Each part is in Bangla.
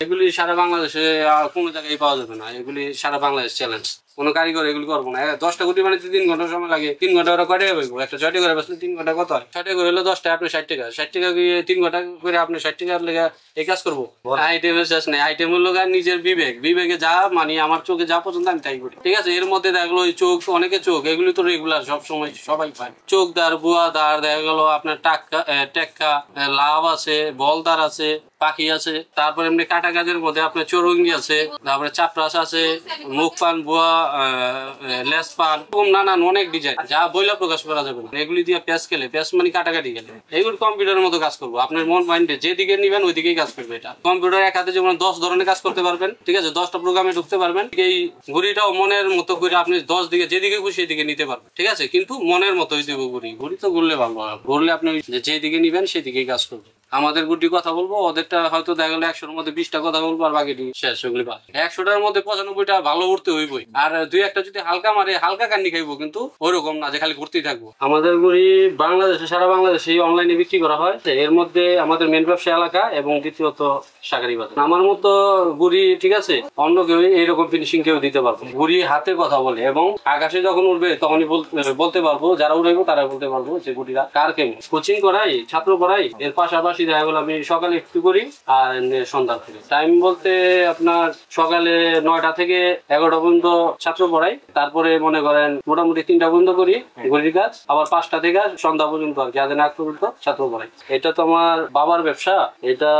এগুলি সারা বাংলাদেশে কোনো জায়গায় পাওয়া যাবে না, এগুলি সারা বাংলাদেশ চ্যালেঞ্জ। কোনো কারিগর এগুলি করবো না। 10টা গুটি বানাইতে 3 ঘন্টা সময় লাগে, 3 ঘন্টা ওরা কয় টাকা পাইবো? একটা 6টা করে বাঁচলে 3 ঘন্টা কত হয়? 6টা করে হলো 10টা, আপনি 60 টাকা, 60 টাকা দিয়ে 3 ঘন্টা করে আপনি 60 টাকার লেগে এই কাজ করবো? আইটেমের শেষ নেই। আইটেম হলো নিজের বিবেকে যা মানে আমার চোখে যা পছন্দ আমি তাই করি, ঠিক আছে। এর মধ্যে দেখা গেলো ওই চোখ, অনেকে চোখ এগুলি তো রেগুলার সবসময় সবাই পায়। চোখদার, বুয়াদার, দেখা গেলো আপনার টেক্কা, লাভ আছে, বলদার আছে, পাখি আছে। তারপরে এমনি কাটা কাজের মধ্যে আপনার চৌরঙ্গি আছে, তারপরে চাপরাস আছে, মুখ পান, বুয়া, লেস পান, নানান অনেক ডিজাইন যা বইলা প্রকাশ করা যাবে না। এগুলি দিয়ে পেঁয়াজ খেলে, পেঁয়াজ মানে কাটাকাটি গেলে এইগুলো কম্পিউটারের মতো কাজ করবো। আপনার মন মাইন্ডে যেদিকে নিবেন ওই দিকেই কাজ করবে। এটা কম্পিউটার এক হাতে যেমন 10 ধরনের কাজ করতে পারবেন, ঠিক আছে, 10টা প্রোগ্রামে ঢুকতে পারবেন। এই ঘড়িটাও মনের মতো করে আপনি 10 দিকে যেদিকে খুশি সেদিকে নিতে পারবেন, ঠিক আছে। কিন্তু মনের মতো হয়ে দেবো ঘড়ি তো ঘুরলে ভালো, ঘুরলে আপনি যেদিকে নিবেন সেদিকেই কাজ করবে। আমাদের গুটি কথা বলবো, ওদেরটা হয়তো দেখা গেলো 100-র মধ্যে 20টা কথা বলবো আর বাকিটি শেষ। ওগুলি 100টার মধ্যে 95টা ভালো উঠতে হইবই, আর 2-1টা যদি হালকা মারে হালকা কান্নি খাইবো, কিন্তু ওইরকম না যে খালি ঘুরতেই থাকবো। আমাদের গুড়ি বাংলাদেশে, সারা বাংলাদেশে অনলাইনে বিক্রি করা হয়। এর মধ্যে আমাদের মেন ব্যবসা এলাকা এবং দ্বিতীয়ত শাকারি বাজার। আমার মতো গুড়ি, ঠিক আছে, অন্য কেউ এইরকম ফিনিশিং কেউ দিতে পারবো। গুড়ি হাতে কথা বলে এবং আকাশে যখন উঠবে তখনই বলতে পারবো, যারা উড়াইবো তারা বলতে পারবো যে গুড়িরা কার কেমন। কোচিং করাই, ছাত্র পড়াই, এর পাশাপাশি দেখা গেলো আমি সকালে একটু করি আর সন্ধ্যা থেকে। টাইম বলতে আপনার সকালে 9টা থেকে 11টা পর্যন্ত ছাত্র পড়াই, তারপরে মনে করেন মোটামুটি 3টা পর্যন্ত করি ঘড়ির কাজ, আবার 5টা থেকে সন্ধ্যা পর্যন্ত আর কি, আজ না পর্যন্ত ছাত্র পড়াই। এটা তো আমার বাবার ব্যবসা, এটা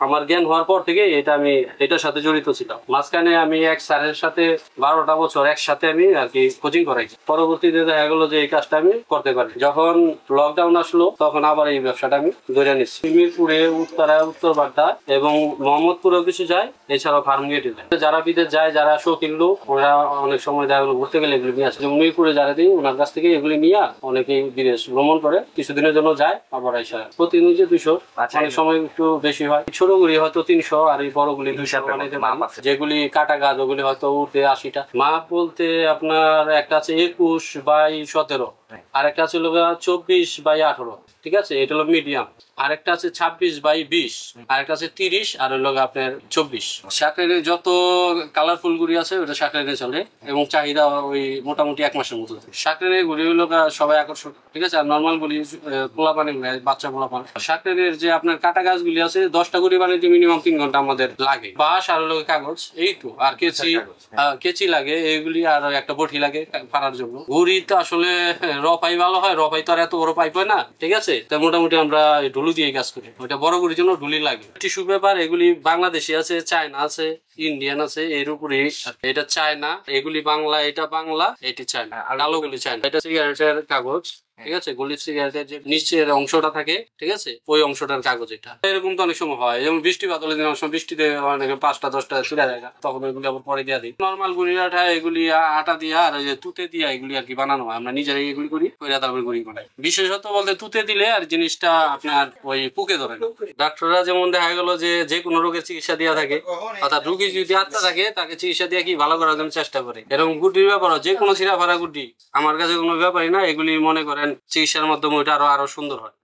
আমার জ্ঞান হওয়ার পর থেকে এটা আমি এটার সাথে জড়িত ছিলাম। মাঝখানে আমি এক স্যারের সাথে 12টা বছর একসাথে আমি আর কি কোচিং করাই। পরবর্তীতে দেখা গেলো যে এই কাজটা আমি করতে পারি। যখন লকডাউন আসলো তখন আবার এই ব্যবসাটা আমি ধরে নিচ্ছি। মিরপুরে, উত্তরা, উত্তর বাড্ডা এবং মোহাম্মদপুরেও কিছু যায়, এছাড়াও ফার্মগেটে যায়। যারা বিদেশ যায়, যারা শৌখিন লোক, ওরা অনেক সময় দেখা গেলো ঘুরতে গেলে এগুলি নিয়ে আসে। যেমন মিরপুরে যারা দিই ওনার কাছ থেকে এগুলি নিয়ে অনেকেই বিদেশ ভ্রমণ করে, কিছুদিনের জন্য যায় আবার আসে। প্রতিদিন 200, অনেক সময় একটু বেশি হয়। ছোট গুলি হয়তো 300 আর এই বড়গুলি 200। যেগুলি কাটা গাছ ওগুলি হয়তো উঠতে 80টা। মাপ বলতে আপনার একটা আছে 21/17, আর একটা আছে 24/18, ঠিক আছে, এটা হলো মিডিয়াম। আরেকটা আছে 26/20, আরেকটা আছে 30, আর হলো আপনার 24। শাকরের যত কালারফুল গুড়ি আছে ওটা শাকরের চলে এবং চাহিদা ওই মোটামুটি 1 মাসের মতো। শাকরের গুড়ি হলো সবাই আকর্ষক, ঠিক আছে। আর নর্মাল গুলি পোলা পানি, বাচ্চা পোলা পানি। শাকরের যে আপনার কাটা গাছগুলি আছে 10টা গুড়ি বানাইতে মিনিমাম 3 ঘন্টা আমাদের লাগে। বাঁশ আর হলো কাগজ, এই তো, আর কেচি লাগে এইগুলি, আর একটা বটি লাগে ফাড়ার জন্য। গুড়ি তো আসলে রপাই ভালো হয়, রপাই তো আর এত বড় পাইপ হয় না, ঠিক আছে। তো মোটামুটি আমরা ঢুলু দিয়ে কাজ করি। ওইটা বড় গুড়ির জন্য ঢুলি লাগে। টিস্যু পেপার এগুলি বাংলাদেশি আছে, চায়না আছে, ইন্ডিয়ান আছে, এর উপরে এটা চায়না, এগুলি বাংলা, এটা বাংলা, এটি চায়না, কালো গুলি চায়না। এটা সিগারেটের কাগজ, ঠিক আছে, গুলি সিগারেটের যে নিচের অংশটা থাকে, ঠিক আছে, ওই অংশটার কাগজ। এটা এরকম তো অনেক সময় হয়, যেমন বৃষ্টিপাত হলে অনেক সময় বৃষ্টিতে অনেকে 5টা 10টা ছিঁড়া যায়, তখন ওইগুলি আবার পরে দিয়ে দিই। নর্মাল গুড়ির আঠা এগুলি আটা দিয়া আর ওই যে তুতে দিয়া এগুলি আর কি বানানো হয়। আমরা নিজেরাই এগুলি করি, তারপরে গুড়ি বানাই। বিশেষত বলতে তুতে দিলে আর জিনিসটা আপনার ওই পুকে ধরে না। ডাক্তাররা যেমন দেখা গেল যে কোনো রোগের চিকিৎসা দেওয়া থাকে, অর্থাৎ রোগী যদি আত্মা থাকে তাকে চিকিৎসা দিয়ে কি ভালো করার জন্য চেষ্টা করে। এরকম গুটির ব্যাপার, যে কোনো ছিঁড়া ফাড়া গুটি আমার কাছে কোনো ব্যাপারই না। এগুলি মনে করেন চিকিৎসার মাধ্যমে ওইটা আরো সুন্দর হয়।